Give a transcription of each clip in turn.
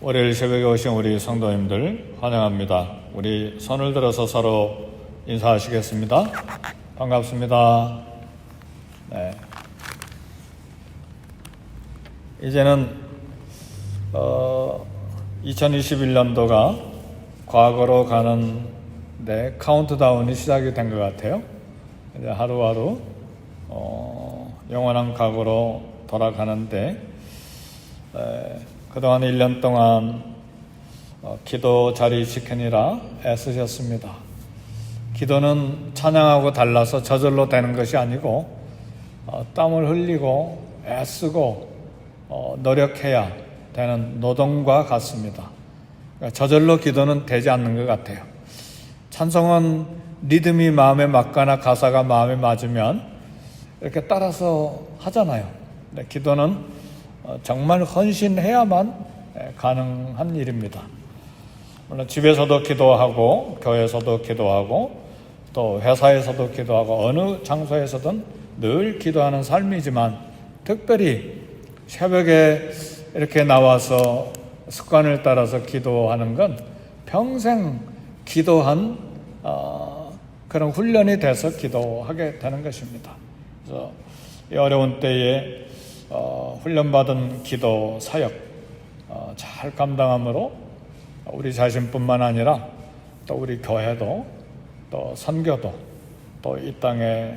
월요일 새벽에 오신 우리 성도님들 환영합니다. 우리 손을 들어서 서로 인사하시겠습니다. 반갑습니다. 네. 이제는 2021년도가 과거로 가는 카운트다운이 시작이 된 것 같아요. 이제 하루하루 영원한 과거로 돌아가는데 그동안 1년 동안 기도 자리 지키느라 애쓰셨습니다. 기도는 찬양하고 달라서 저절로 되는 것이 아니고 땀을 흘리고 애쓰고 노력해야 되는 노동과 같습니다. 그러니까 저절로 기도는 되지 않는 것 같아요. 찬송은 리듬이 마음에 맞거나 가사가 마음에 맞으면 이렇게 따라서 하잖아요. 근데 기도는 정말 헌신해야만 가능한 일입니다. 물론 집에서도 기도하고 교회에서도 기도하고 또 회사에서도 기도하고 어느 장소에서든 늘 기도하는 삶이지만 특별히 새벽에 이렇게 나와서 습관을 따라서 기도하는 건 평생 기도한 그런 훈련이 돼서 기도하게 되는 것입니다. 그래서 이 어려운 때에 훈련받은 기도 사역 잘 감당함으로 우리 자신뿐만 아니라 또 우리 교회도 또 선교도 또 이 땅에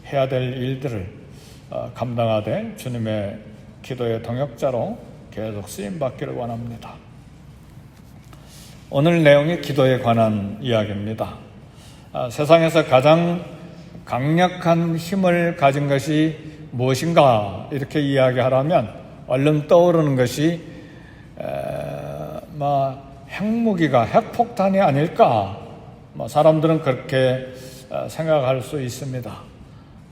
해야 될 일들을 감당하되 주님의 기도의 동역자로 계속 쓰임받기를 원합니다. 오늘 내용이 기도에 관한 이야기입니다. 세상에서 가장 강력한 힘을 가진 것이 무엇인가 이렇게 이야기하라면 얼른 떠오르는 것이 핵무기가 핵폭탄이 아닐까 사람들은 그렇게 생각할 수 있습니다.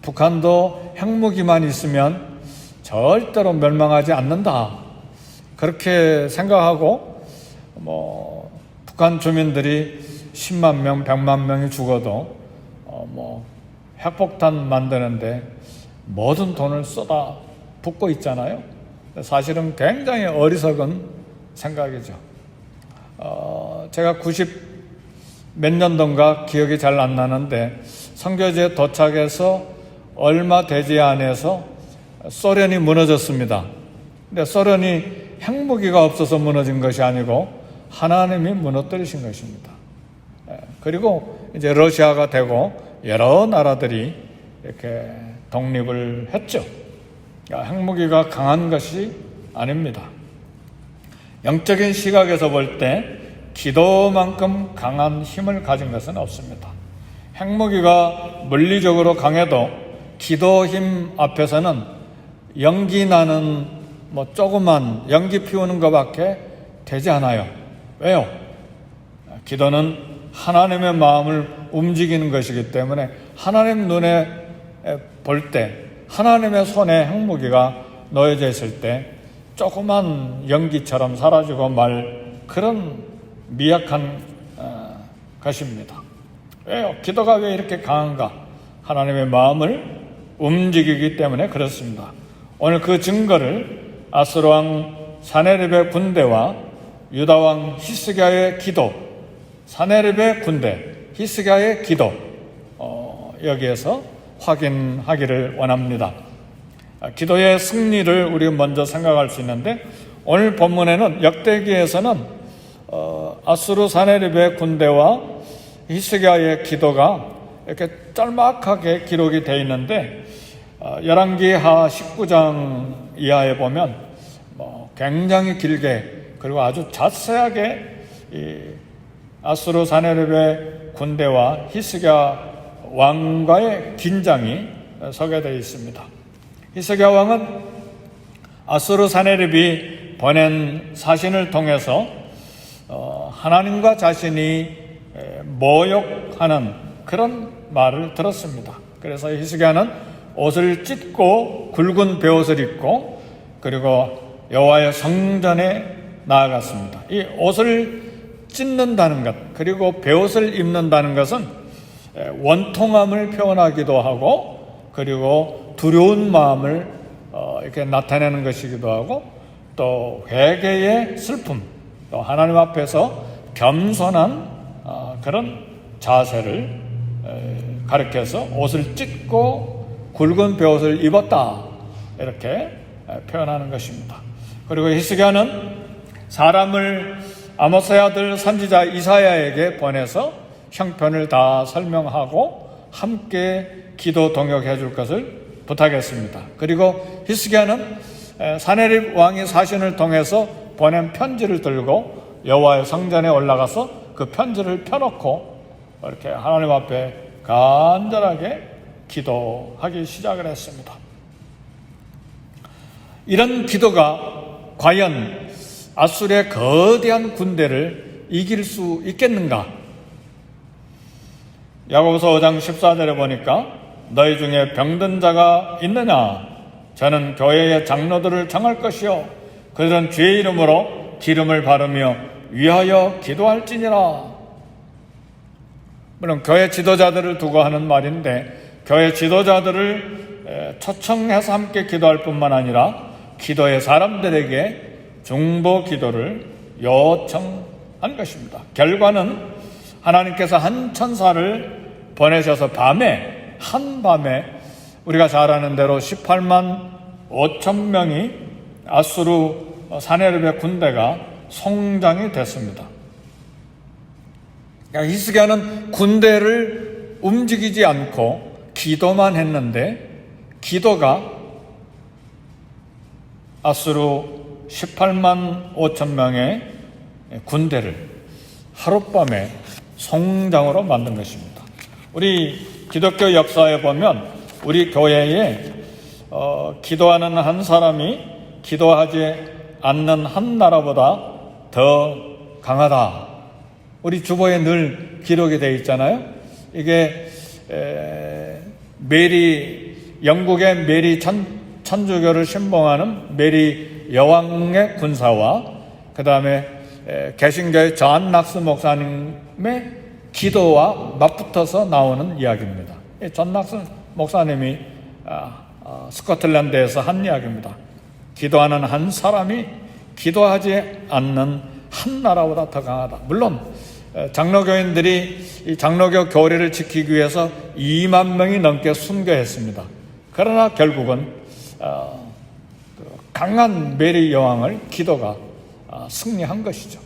북한도 핵무기만 있으면 절대로 멸망하지 않는다 그렇게 생각하고 북한 주민들이 10만 명, 100만 명이 죽어도 핵폭탄 만드는데 모든 돈을 쏟아 붓고 있잖아요. 사실은 굉장히 어리석은 생각이죠. 제가 90 몇 년도인가 기억이 잘 안 나는데 선교지에 도착해서 얼마 되지 않아서 소련이 무너졌습니다. 근데 소련이 핵무기가 없어서 무너진 것이 아니고 하나님이 무너뜨리신 것입니다. 그리고 이제 러시아가 되고 여러 나라들이 이렇게 독립을 했죠. 핵무기가 강한 것이 아닙니다. 영적인 시각에서 볼 때 기도만큼 강한 힘을 가진 것은 없습니다. 핵무기가 물리적으로 강해도 기도 힘 앞에서는 연기 나는 조그만 연기 피우는 것밖에 되지 않아요. 왜요? 기도는 하나님의 마음을 움직이는 것이기 때문에 하나님 눈에 볼 때 하나님의 손에 핵무기가 놓여져 있을 때 조그만 연기처럼 사라지고 말 그런 미약한 것입니다. 왜요? 기도가 왜 이렇게 강한가? 하나님의 마음을 움직이기 때문에 그렇습니다. 오늘 그 증거를 아수르왕 사네립의 군대와 유다왕 히스기야의 기도, 사네립의 군대, 히스기야의 기도 여기에서 확인하기를 원합니다. 기도의 승리를 우리 먼저 생각할 수 있는데 오늘 본문에는 역대기에서는 아수르 사네립의 군대와 히스기야의 기도가 이렇게 짤막하게 기록이 되어 있는데 열왕기하 19장 이하에 보면 굉장히 길게 그리고 아주 자세하게 이 아수르 사네립의 군대와 히스기야 왕과의 긴장이 소개되어 있습니다. 히스기야 왕은 아수르 사네립이 보낸 사신을 통해서 하나님과 자신이 모욕하는 그런 말을 들었습니다. 그래서 히스기야는 옷을 찢고 굵은 베옷을 입고 그리고 여호와의 성전에 나아갔습니다. 이 옷을 찢는다는 것 그리고 베옷을 입는다는 것은 원통함을 표현하기도 하고 그리고 두려운 마음을 이렇게 나타내는 것이기도 하고 또 회개의 슬픔 또 하나님 앞에서 겸손한 그런 자세를 가르쳐서 옷을 찢고 굵은 베옷을 입었다 이렇게 표현하는 것입니다. 그리고 히스기야는 사람을 아모스의 아들 선지자 이사야에게 보내서 형편을 다 설명하고 함께 기도 동역해 줄 것을 부탁했습니다. 그리고 히스기야는 사네립 왕이 사신을 통해서 보낸 편지를 들고 여호와의 성전에 올라가서 그 편지를 펴놓고 이렇게 하나님 앞에 간절하게 기도하기 시작을 했습니다. 이런 기도가 과연 아수르의 거대한 군대를 이길 수 있겠는가? 야고보서 5장 14절에 보니까 너희 중에 병든 자가 있느냐? 저는 교회의 장로들을 정할 것이요 그들은 주의 이름으로 기름을 바르며 위하여 기도할지니라. 물론 교회 지도자들을 두고 하는 말인데 교회 지도자들을 초청해서 함께 기도할 뿐만 아니라 기도의 사람들에게 중보 기도를 요청한 것입니다. 결과는 하나님께서 한 천사를 보내셔서 한밤에 우리가 잘 아는 대로 18만 5천 명이 아수르 사네립의 군대가 송장이 됐습니다. 히스기야는 군대를 움직이지 않고 기도만 했는데 기도가 아수르 18만 5천 명의 군대를 하룻밤에 송장으로 만든 것입니다. 우리 기독교 역사에 보면 우리 교회에 기도하는 한 사람이 기도하지 않는 한 나라보다 더 강하다. 우리 주보에 늘 기록이 되어 있잖아요. 이게 영국의 메리 천주교를 신봉하는 메리 여왕의 군사와 그 다음에 개신교의 존 낙스 목사님의 기도와 맞붙어서 나오는 이야기입니다. 존 낙스 목사님이 스코틀랜드에서 한 이야기입니다. 기도하는 한 사람이 기도하지 않는 한 나라보다 더 강하다. 물론 장로교인들이 이 장로교 교리를 지키기 위해서 2만 명이 넘게 순교했습니다. 그러나 결국은 강한 메리 여왕을 기도가 승리한 것이죠.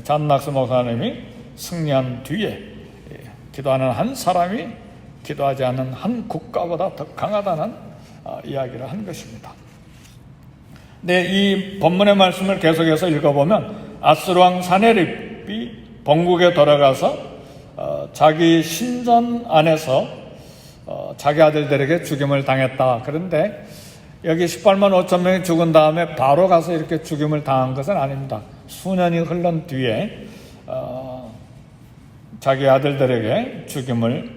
존 낙스 목사님이 승리한 뒤에 기도하는 한 사람이 기도하지 않는 한 국가보다 더 강하다는 이야기를 한 것입니다. 네, 이 본문의 말씀을 계속해서 읽어보면 아수르 왕 사네립이 본국에 돌아가서 자기 신전 안에서 자기 아들들에게 죽임을 당했다. 그런데 여기 18만 5천 명이 죽은 다음에 바로 가서 이렇게 죽임을 당한 것은 아닙니다. 수년이 흘른 뒤에 자기 아들들에게 죽임을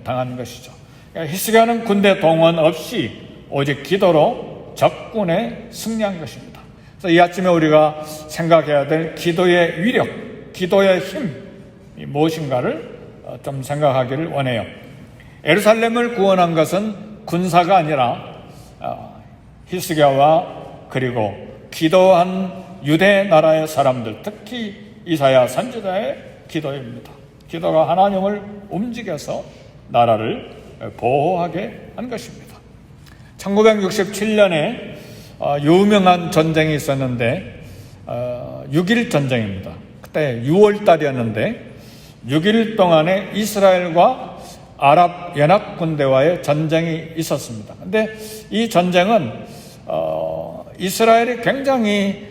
당한 것이죠. 히스기야는 군대 동원 없이 오직 기도로 적군에 승리한 것입니다. 그래서 이 아침에 우리가 생각해야 될 기도의 위력, 기도의 힘이 무엇인가를 좀 생각하기를 원해요. 예루살렘을 구원한 것은 군사가 아니라 히스기야와 그리고 기도한 유대 나라의 사람들, 특히 이사야 선지자의 기도입니다. 기도가 하나님을 움직여서 나라를 보호하게 한 것입니다. 1967년에 유명한 전쟁이 있었는데 6.1 전쟁입니다. 그때 6월 달이었는데 6일 동안에 이스라엘과 아랍 연합군대와의 전쟁이 있었습니다. 근데 이 전쟁은 이스라엘이 굉장히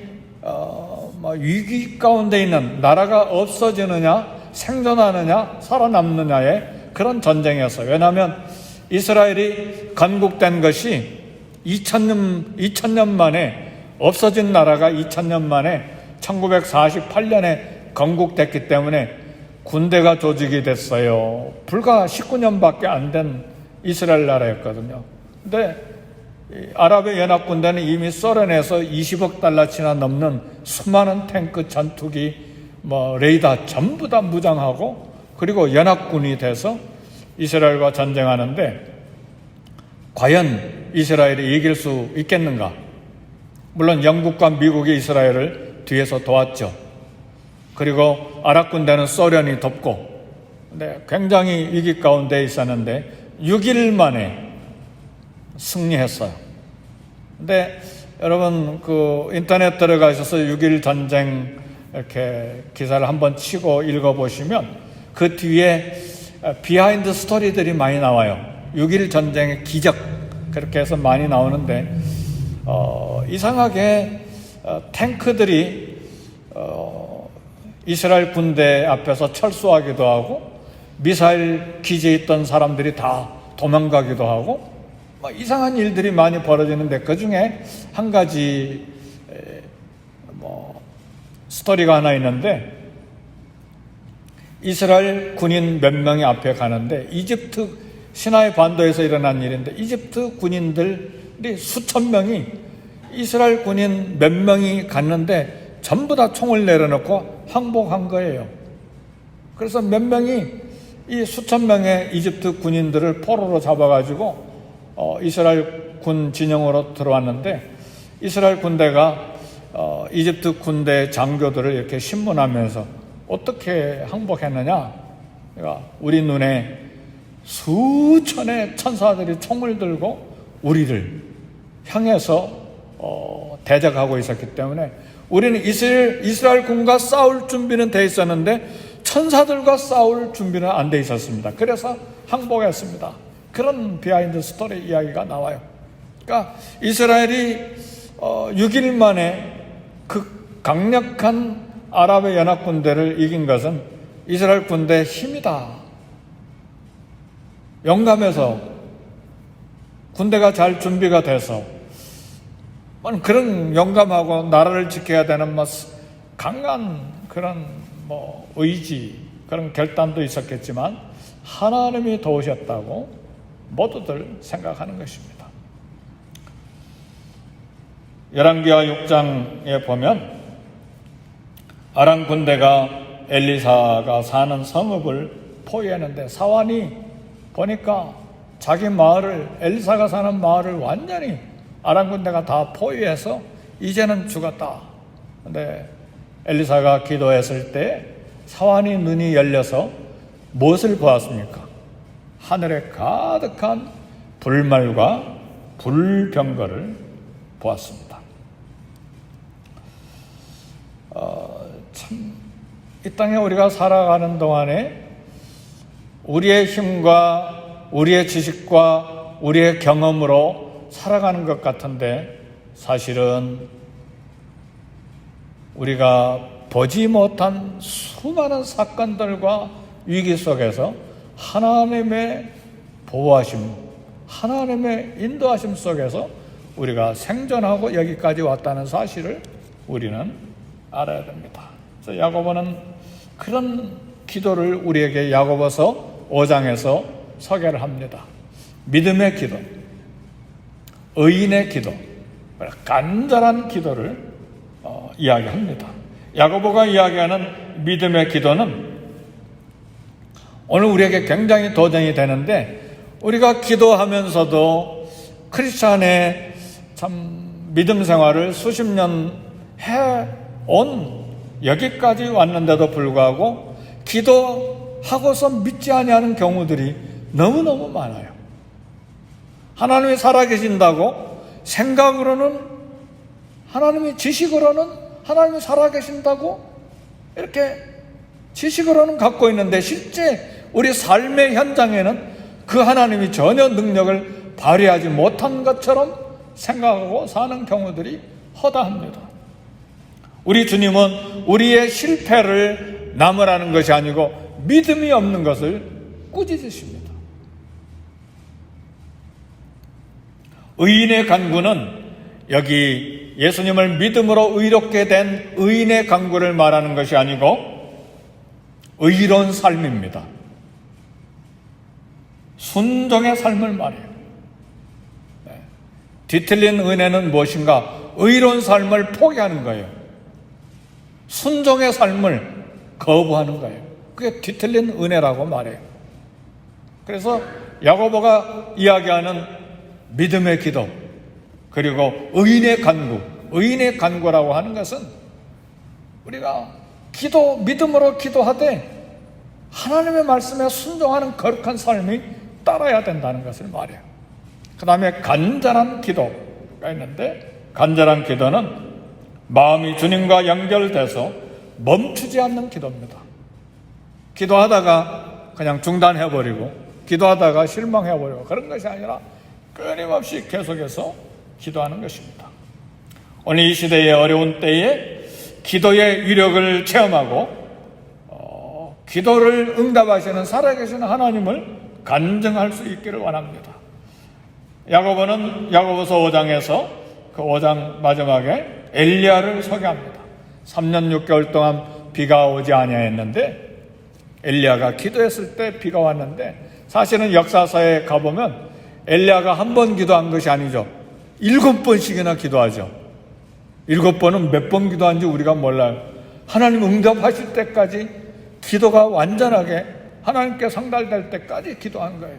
위기 가운데 있는, 나라가 없어지느냐 생존하느냐 살아남느냐의 그런 전쟁이었어요. 왜냐하면 이스라엘이 건국된 것이 2000년 만에, 없어진 나라가 2000년 만에 1948년에 건국됐기 때문에 군대가 조직이 됐어요. 불과 19년밖에 안 된 이스라엘 나라였거든요. 근데 아랍의 연합군대는 이미 소련에서 20억 달러치나 넘는 수많은 탱크, 전투기, 레이더 전부 다 무장하고 그리고 연합군이 돼서 이스라엘과 전쟁하는데 과연 이스라엘이 이길 수 있겠는가? 물론 영국과 미국이 이스라엘을 뒤에서 도왔죠. 그리고 아랍 군대는 소련이 덮고, 근데 굉장히 위기 가운데 있었는데 6일 만에 승리했어요. 근데 여러분 그 인터넷 들어가셔서 6일 전쟁 이렇게 기사를 한번 치고 읽어보시면 그 뒤에 비하인드 스토리들이 많이 나와요. 6일 전쟁의 기적, 그렇게 해서 많이 나오는데 이상하게 탱크들이 이스라엘 군대 앞에서 철수하기도 하고, 미사일 기지에 있던 사람들이 다 도망가기도 하고, 이상한 일들이 많이 벌어지는데 그 중에 한 가지 스토리가 하나 있는데, 이스라엘 군인 몇 명이 앞에 가는데, 이집트 시나이 반도에서 일어난 일인데, 이집트 군인들이 수천 명이 이스라엘 군인 몇 명이 갔는데 전부 다 총을 내려놓고 항복한 거예요. 그래서 몇 명이 이 수천 명의 이집트 군인들을 포로로 잡아가지고 이스라엘 군 진영으로 들어왔는데, 이스라엘 군대가 이집트 군대 장교들을 이렇게 신문하면서 어떻게 항복했느냐, 그러니까 우리 눈에 수천의 천사들이 총을 들고 우리를 향해서 대적하고 있었기 때문에 우리는 이스라엘 군과 싸울 준비는 돼 있었는데 천사들과 싸울 준비는 안 돼 있었습니다. 그래서 항복했습니다. 그런 비하인드 스토리 이야기가 나와요. 그러니까 이스라엘이 6일 만에 그 강력한 아랍의 연합 군대를 이긴 것은 이스라엘 군대의 힘이다. 용감해서 군대가 잘 준비가 돼서 그런 용감하고 나라를 지켜야 되는 강한 그런 의지, 그런 결단도 있었겠지만 하나님이 도우셨다고 모두들 생각하는 것입니다. 열왕기하 6장에 보면 아람 군대가 엘리사가 사는 성읍을 포위했는데, 사환이 보니까 자기 마을을, 엘리사가 사는 마을을 완전히 아람 군대가 다 포위해서 이제는 죽었다. 근데 엘리사가 기도했을 때 사환이 눈이 열려서 무엇을 보았습니까? 하늘에 가득한 불말과 불병거를 보았습니다. 참, 이 땅에 우리가 살아가는 동안에 우리의 힘과 우리의 지식과 우리의 경험으로 살아가는 것 같은데, 사실은 우리가 보지 못한 수많은 사건들과 위기 속에서 하나님의 보호하심, 하나님의 인도하심 속에서 우리가 생존하고 여기까지 왔다는 사실을 우리는 알아야 됩니다. 그래서 야고보는 그런 기도를 우리에게 야고보서 5장에서 소개를 합니다. 믿음의 기도, 의인의 기도, 간절한 기도를 이야기합니다. 야고보가 이야기하는 믿음의 기도는 오늘 우리에게 굉장히 도전이 되는데, 우리가 기도하면서도 크리스찬의 참 믿음 생활을 수십 년 해온 여기까지 왔는데도 불구하고 기도하고서 믿지 아니하는 경우들이 너무너무 많아요. 하나님이 살아계신다고 생각으로는, 하나님의 지식으로는 하나님이 살아계신다고 이렇게 지식으로는 갖고 있는데, 실제 우리 삶의 현장에는 그 하나님이 전혀 능력을 발휘하지 못한 것처럼 생각하고 사는 경우들이 허다합니다. 우리 주님은 우리의 실패를 나무라는 것이 아니고 믿음이 없는 것을 꾸짖으십니다. 의인의 간구는 여기 예수님을 믿음으로 의롭게 된 의인의 간구를 말하는 것이 아니고 의로운 삶입니다. 순종의 삶을 말해요. 뒤틀린 은혜는 무엇인가? 의로운 삶을 포기하는 거예요. 순종의 삶을 거부하는 거예요. 그게 뒤틀린 은혜라고 말해요. 그래서 야고보가 이야기하는 믿음의 기도, 그리고 의인의 간구, 의인의 간구라고 하는 것은 우리가 믿음으로 기도하되 하나님의 말씀에 순종하는 거룩한 삶이 따라야 된다는 것을 말해요. 그 다음에 간절한 기도가 있는데, 간절한 기도는 마음이 주님과 연결돼서 멈추지 않는 기도입니다. 기도하다가 그냥 중단해버리고, 기도하다가 실망해버리고 그런 것이 아니라 끊임없이 계속해서 기도하는 것입니다. 오늘 이 시대의 어려운 때에 기도의 위력을 체험하고 기도를 응답하시는 살아계신 하나님을 간증할 수 있기를 원합니다. 야고보는 야고보서 5장에서 그 5장 마지막에 엘리야를 소개합니다. 3년 6개월 동안 비가 오지 아니하였는데 엘리야가 기도했을 때 비가 왔는데, 사실은 역사서에 가보면 엘리야가 한 번 기도한 것이 아니죠. 7번씩이나 기도하죠. 7번은 몇 번 기도한지 우리가 몰라요. 하나님 응답하실 때까지, 기도가 완전하게 하나님께 상달될 때까지 기도한 거예요.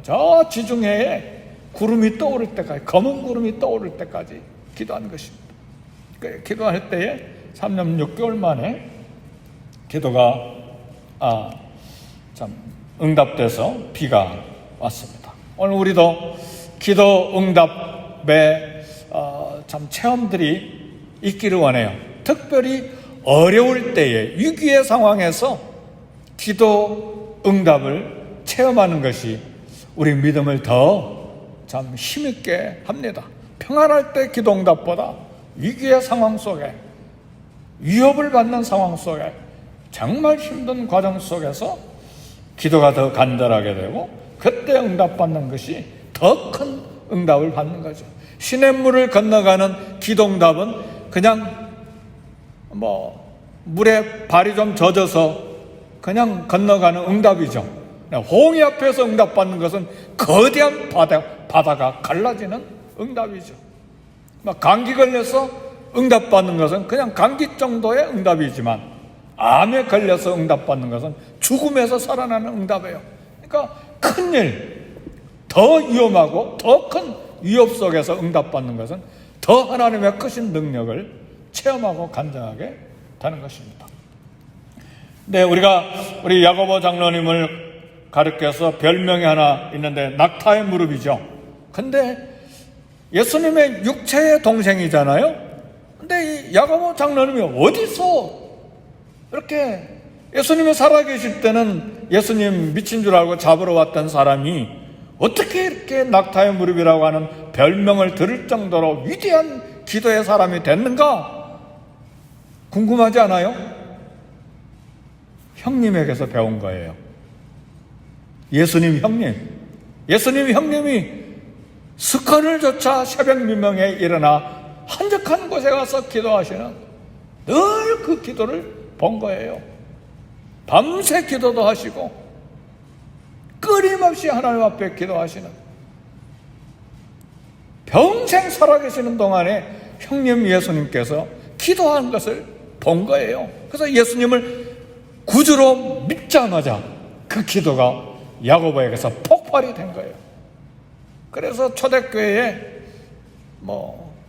저 지중해에 구름이 떠오를 때까지, 검은 구름이 떠오를 때까지 기도한 것입니다. 기도할 때에 3년 6개월 만에 기도가 응답돼서 비가 왔습니다. 오늘 우리도 기도 응답의 체험들이 있기를 원해요. 특별히 어려울 때에, 위기의 상황에서 기도 응답을 체험하는 것이 우리 믿음을 더 힘있게 합니다. 평안할 때 기도 응답보다 위기의 상황 속에, 위협을 받는 상황 속에, 정말 힘든 과정 속에서 기도가 더 간절하게 되고, 그때 응답받는 것이 더 큰 응답을 받는 거죠. 시냇물을 건너가는 기도 응답은 그냥 물에 발이 좀 젖어서 그냥 건너가는 응답이죠. 홍해 앞에서 응답받는 것은 거대한 바다가 갈라지는 응답이죠. 감기 걸려서 응답받는 것은 그냥 감기 정도의 응답이지만, 암에 걸려서 응답받는 것은 죽음에서 살아나는 응답이에요. 그러니까 큰일, 더 위험하고 더 큰 위협 속에서 응답받는 것은 더 하나님의 크신 능력을 체험하고 간증하게 되는 것입니다. 네, 우리 야고보 장로님을 가르쳐서 별명이 하나 있는데 낙타의 무릎이죠. 근데 예수님의 육체의 동생이잖아요. 근데 이 야고보 장로님이 어디서 이렇게, 예수님이 살아계실 때는 예수님 미친 줄 알고 잡으러 왔던 사람이 어떻게 이렇게 낙타의 무릎이라고 하는 별명을 들을 정도로 위대한 기도의 사람이 됐는가 궁금하지 않아요? 형님에게서 배운 거예요. 예수님 형님이 스컨을 조차 새벽 미명에 일어나 한적한 곳에 가서 기도하시는, 늘 그 기도를 본 거예요. 밤새 기도도 하시고 끊임없이 하나님 앞에 기도하시는, 평생 살아계시는 동안에 형님 예수님께서 기도한 것을 본 거예요. 그래서 예수님을 구주로 믿자마자 그 기도가 야고보에게서 폭발이 된 거예요. 그래서 초대교회에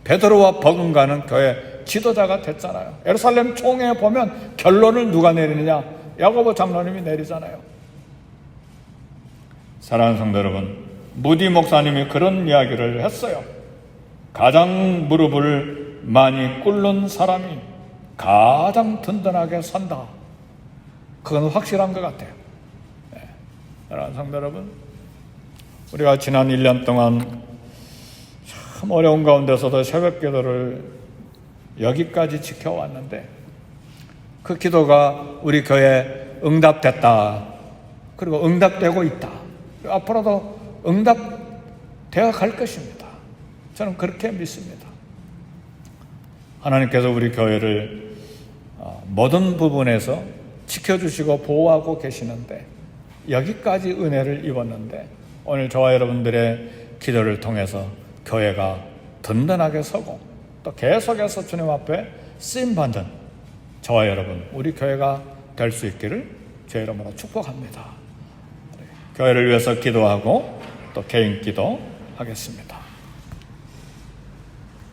베드로와 버금가는 교회 지도자가 됐잖아요. 예루살렘 총회에 보면 결론을 누가 내리느냐? 야고보 장로님이 내리잖아요. 사랑하는 성도 여러분, 무디 목사님이 그런 이야기를 했어요. 가장 무릎을 많이 꿇는 사람이 가장 든든하게 산다. 그건 확실한 것 같아요. 네. 사랑하는 성도 여러분, 우리가 지난 1년 동안 참 어려운 가운데서도 새벽 기도를 여기까지 지켜왔는데, 그 기도가 우리 교회에 응답됐다. 그리고 응답되고 있다. 앞으로도 응답되어 갈 것입니다. 저는 그렇게 믿습니다. 하나님께서 우리 교회를 모든 부분에서 지켜주시고 보호하고 계시는데, 여기까지 은혜를 입었는데, 오늘 저와 여러분들의 기도를 통해서 교회가 든든하게 서고 또 계속해서 주님 앞에 쓰임받는 저와 여러분, 우리 교회가 될 수 있기를 주의 이름으로 축복합니다. 교회를 위해서 기도하고 또 개인 기도 하겠습니다.